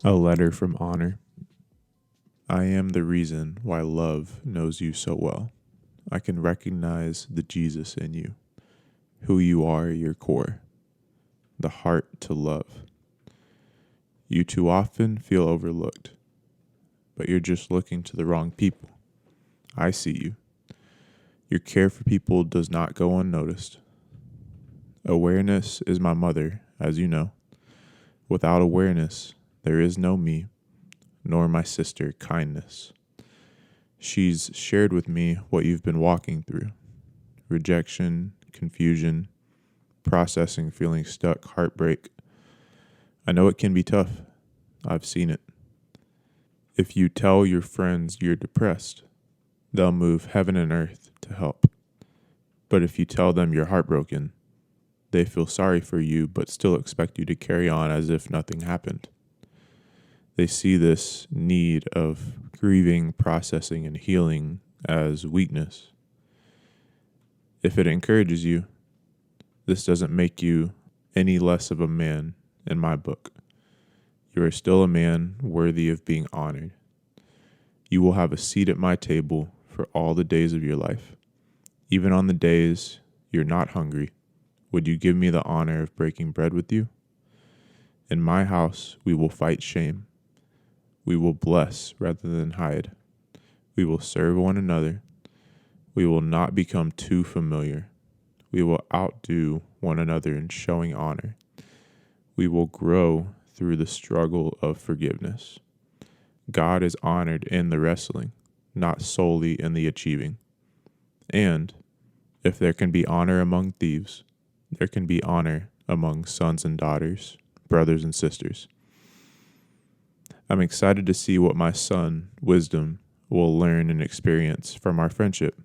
A letter from honor. I am the reason why love knows you so well. I can recognize the Jesus in you, who you are at your core, the heart to love. You too often feel overlooked, but you're just looking to the wrong people. I see you. Your care for people does not go unnoticed. Awareness is my mother, as you know. Without awareness, there is no me, nor my sister, kindness. She's shared with me what you've been walking through: rejection, confusion, processing feeling stuck, heartbreak. I know it can be tough. I've seen it. If you tell your friends you're depressed, they'll move heaven and earth to help. But if you tell them you're heartbroken, they feel sorry for you but still expect you to carry on as if nothing happened. They see this need of grieving, processing, and healing as weakness. If it encourages you, this doesn't make you any less of a man in my book. You are still a man worthy of being honored. You will have a seat at my table for all the days of your life. Even on the days you're not hungry, would you give me the honor of breaking bread with you? In my house, we will fight shame. We will bless rather than hide. We will serve one another. We will not become too familiar. We will outdo one another in showing honor. We will grow through the struggle of forgiveness. God is honored in the wrestling, not solely in the achieving. And if there can be honor among thieves, there can be honor among sons and daughters, brothers and sisters. I'm excited to see what my son, Wisdom, will learn and experience from our friendship.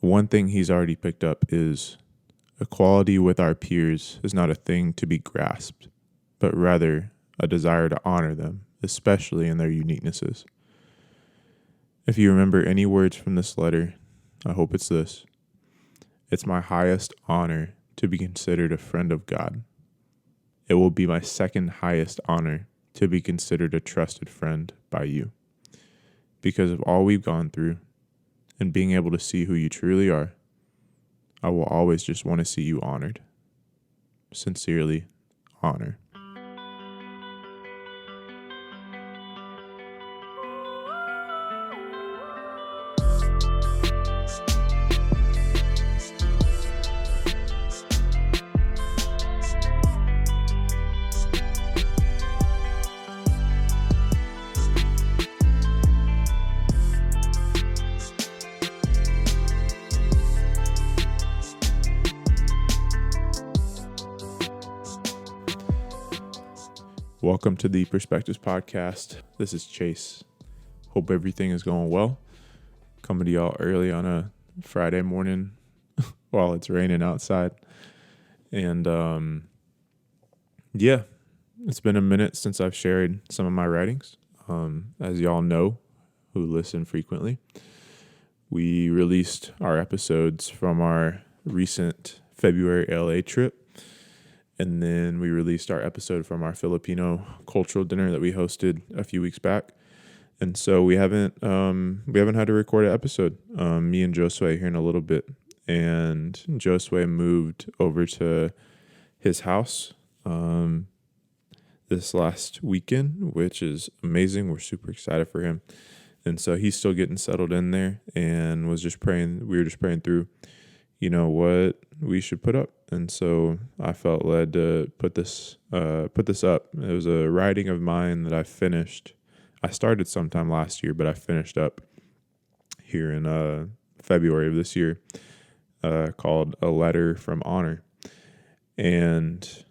One thing he's already picked up is equality with our peers is not a thing to be grasped, but rather a desire to honor them, especially in their uniquenesses. If you remember any words from this letter, I hope it's this: it's my highest honor to be considered a friend of God. It will be my second highest honor to be considered a trusted friend by you. Because of all we've gone through and being able to see who you truly are, I will always just want to see you honored. Sincerely, Honor. Welcome to the Perspectives Podcast. This is Chase. Hope everything is going well. Coming to y'all early on a Friday morning while it's raining outside. And it's been a minute since I've shared some of my writings. As y'all know, who listen frequently, we released our episodes from our recent February LA trip. And then we released our episode from our Filipino cultural dinner that we hosted a few weeks back. And so we haven't had to record an episode. Me and Josue here in a little bit. And Josue moved over to his house this last weekend, which is amazing. We're super excited for him. And so he's still getting settled in there and was just praying. We were just praying through, what we should put up. And so I felt led to put this up. It was a writing of mine that I finished. I started sometime last year, but I finished up here in February of this year, called A Letter from Honor. And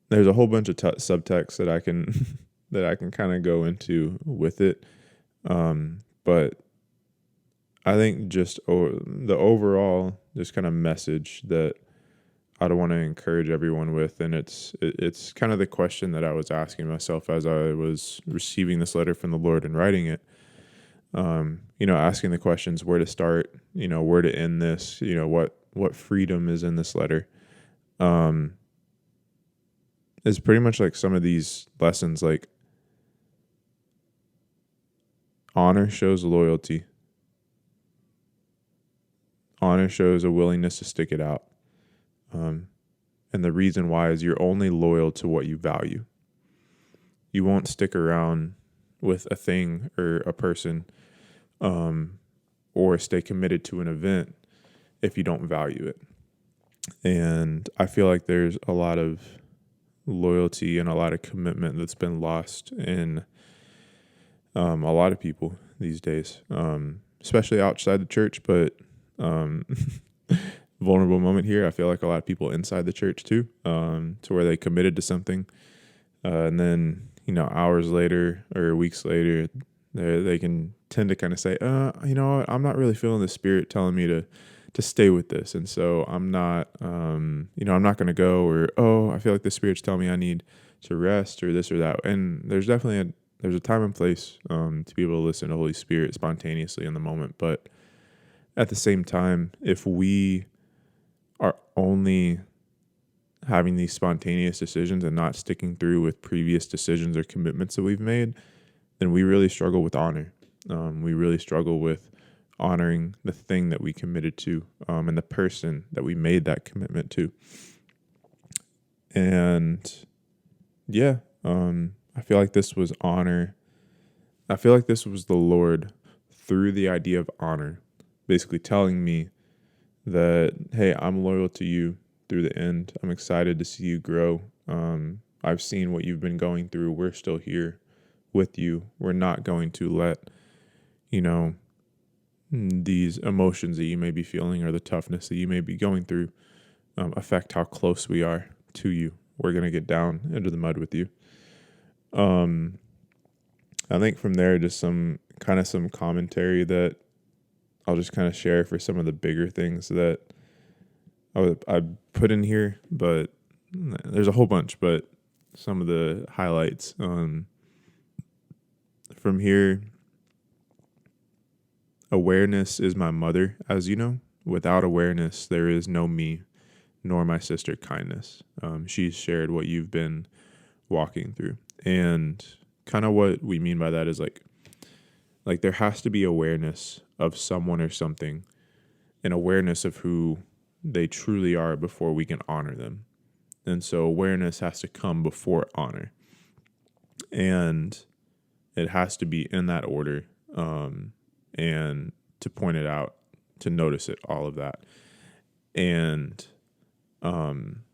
there's a whole bunch of subtext that I can that I can kind of go into with it. But I think just the overall just kind of message that I'd want to encourage everyone with, and it's kind of the question that I was asking myself as I was receiving this letter from the Lord and writing it. Asking the questions: where to start, where to end this, what freedom is in this letter. Is pretty much like some of these lessons, like Honor shows loyalty. Honor shows a willingness to stick it out. And the reason why is you're only loyal to what you value. You won't stick around with a thing or a person, or stay committed to an event if you don't value it. And I feel like there's a lot of loyalty and a lot of commitment that's been lost in a lot of people these days, especially outside the church. But vulnerable moment here, I feel like a lot of people inside the church too, to where they committed to something, and then hours later or weeks later, they can tend to kind of say, you know what, I'm not really feeling the Spirit telling me to stay with this, and so I'm not, I'm not going to go, or I feel like the Spirit's telling me I need to rest or this or that. And there's definitely there's a time and place to be able to listen to Holy Spirit spontaneously in the moment, but at the same time, if we are only having these spontaneous decisions and not sticking through with previous decisions or commitments that we've made, then we really struggle with honor. We really struggle with honoring the thing that we committed to, and the person that we made that commitment to. And yeah, I feel like this was honor. I feel like this was the Lord through the idea of honor, basically telling me that, hey, I'm loyal to you through the end. I'm excited to see you grow. I've seen what you've been going through. We're still here with you. We're not going to let, these emotions that you may be feeling or the toughness that you may be going through affect how close we are to you. We're going to get down into the mud with you. I think from there, just some commentary that I'll just kind of share for some of the bigger things that I put in here, but there's a whole bunch, but some of the highlights from here. Awareness is my mother, as you know. Without awareness, there is no me, nor my sister kindness. She's shared what you've been walking through. And kind of what we mean by that is like there has to be awareness of someone or something, and awareness of who they truly are before we can honor them. And so awareness has to come before honor. And it has to be in that order. And to point it out, to notice it, all of that. And from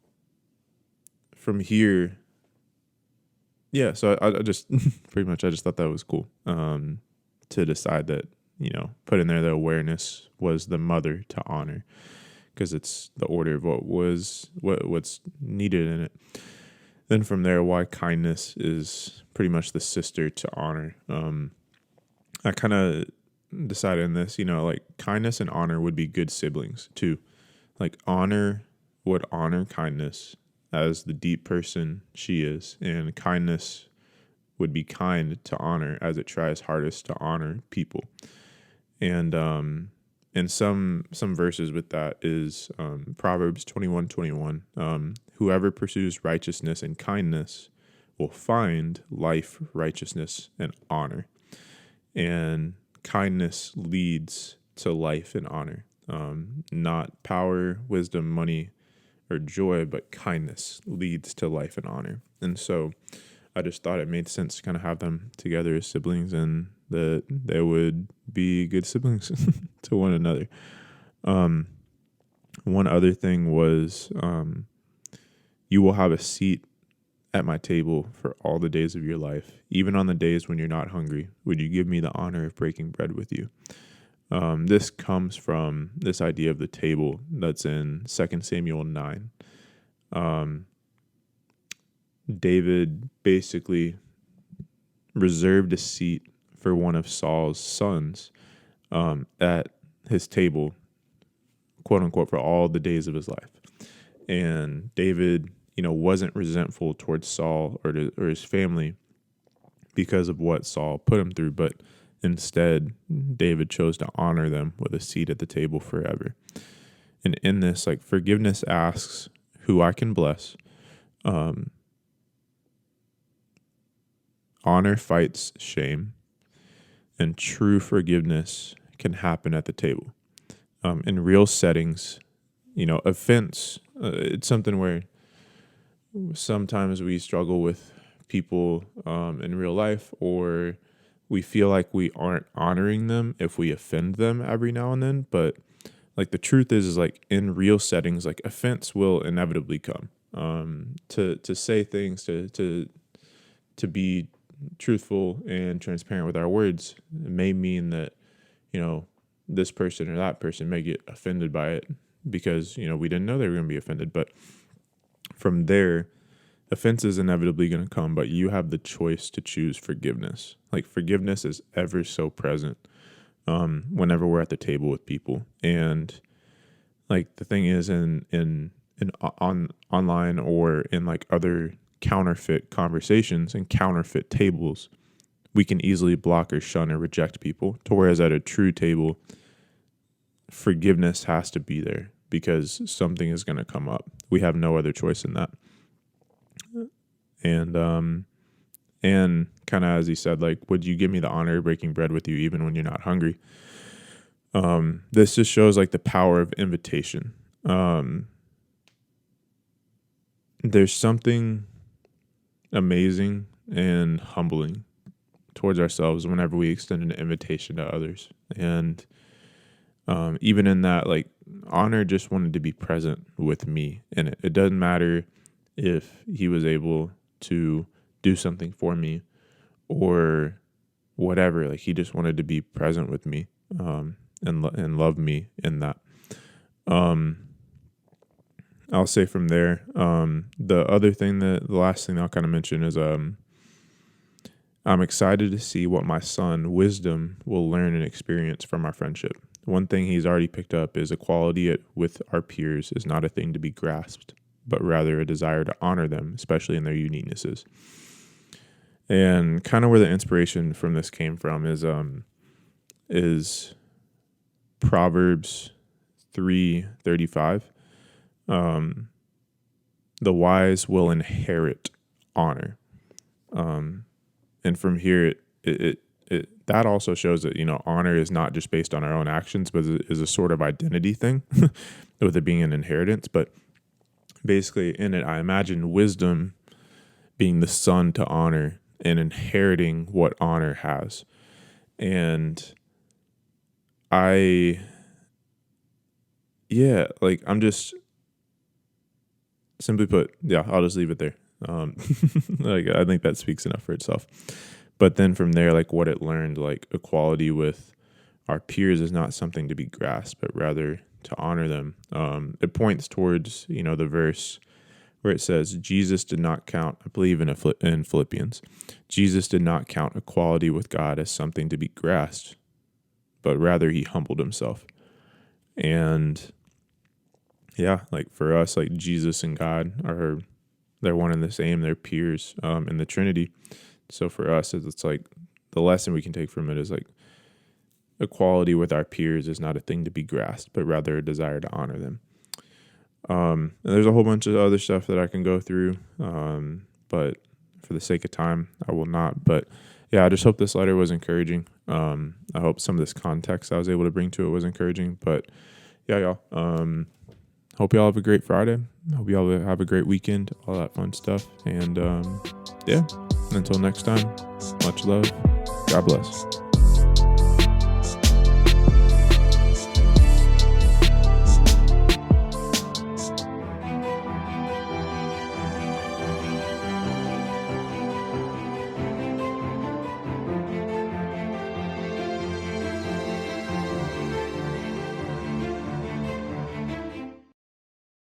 here, yeah, so I just pretty much I just thought that was cool, to decide that, put in there the awareness was the mother to honor, because it's the order of what's needed in it. Then from there, why kindness is pretty much the sister to honor. I kind of decided in this, like kindness and honor would be good siblings too. Like honor would honor kindness as the deep person she is, and kindness would be kind to honor as it tries hardest to honor people. And some verses with that is Proverbs 21:21. Whoever pursues righteousness and kindness will find life, righteousness, and honor. And kindness leads to life and honor. Not power, wisdom, money, or joy, but kindness leads to life and honor. And so I just thought it made sense to kind of have them together as siblings, and that they would be good siblings to one another. One other thing was, you will have a seat at my table for all the days of your life, even on the days when you're not hungry. Would you give me the honor of breaking bread with you? This comes from this idea of the table that's in 2 Samuel 9. David basically reserved a seat for one of Saul's sons at his table, quote unquote, for all the days of his life. And David, wasn't resentful towards Saul or his family because of what Saul put him through, but instead, David chose to honor them with a seat at the table forever. And in this, forgiveness asks who I can bless. Honor fights shame. and true forgiveness can happen at the table. In real settings, offense, it's something where sometimes we struggle with people in real life, or we feel like we aren't honoring them if we offend them every now and then. But like the truth is like in real settings, like offense will inevitably come. To say things, to be truthful and transparent with our words, it may mean that this person or that person may get offended by it because we didn't know they were going to be offended. But from there, offense is inevitably going to come, but you have the choice to choose forgiveness. Like forgiveness is ever so present whenever we're at the table with people. And like the thing is online or in like other counterfeit conversations and counterfeit tables, we can easily block or shun or reject people. To whereas at a true table, forgiveness has to be there because something is going to come up. We have no other choice in that. And kind of as he said, like, would you give me the honor of breaking bread with you even when you're not hungry? This just shows like the power of invitation. There's something amazing and humbling towards ourselves whenever we extend an invitation to others. And even in that, like, honor just wanted to be present with me. And it doesn't matter if he was able to do something for me or whatever. Like, he just wanted to be present with me and love me in that. I'll say from there, the last thing I'll kind of mention is I'm excited to see what my son, Wisdom, will learn and experience from our friendship. One thing he's already picked up is equality with our peers is not a thing to be grasped, but rather a desire to honor them, especially in their uniquenesses. And kind of where the inspiration from this came from is Proverbs 3:35. The wise will inherit honor. And from here, it that also shows that, honor is not just based on our own actions, but is a sort of identity thing with it being an inheritance. But basically in it, I imagine wisdom being the son to honor and inheriting what honor has. And I'm just simply put, I'll just leave it there. Like, I think that speaks enough for itself. But then from there, like what it learned, like equality with our peers is not something to be grasped, but rather to honor them. It points towards, the verse where it says, Jesus did not count, I believe in Philippians, Jesus did not count equality with God as something to be grasped, but rather he humbled himself. And like for us, like Jesus and God they're one and the same, they're peers in the Trinity. So for us, it's like the lesson we can take from it is like equality with our peers is not a thing to be grasped, but rather a desire to honor them. And there's a whole bunch of other stuff that I can go through, but for the sake of time, I will not. But I just hope this letter was encouraging. I hope some of this context I was able to bring to it was encouraging. But y'all. Hope y'all have a great Friday. Hope y'all have a great weekend, all that fun stuff. And until next time, much love. God bless.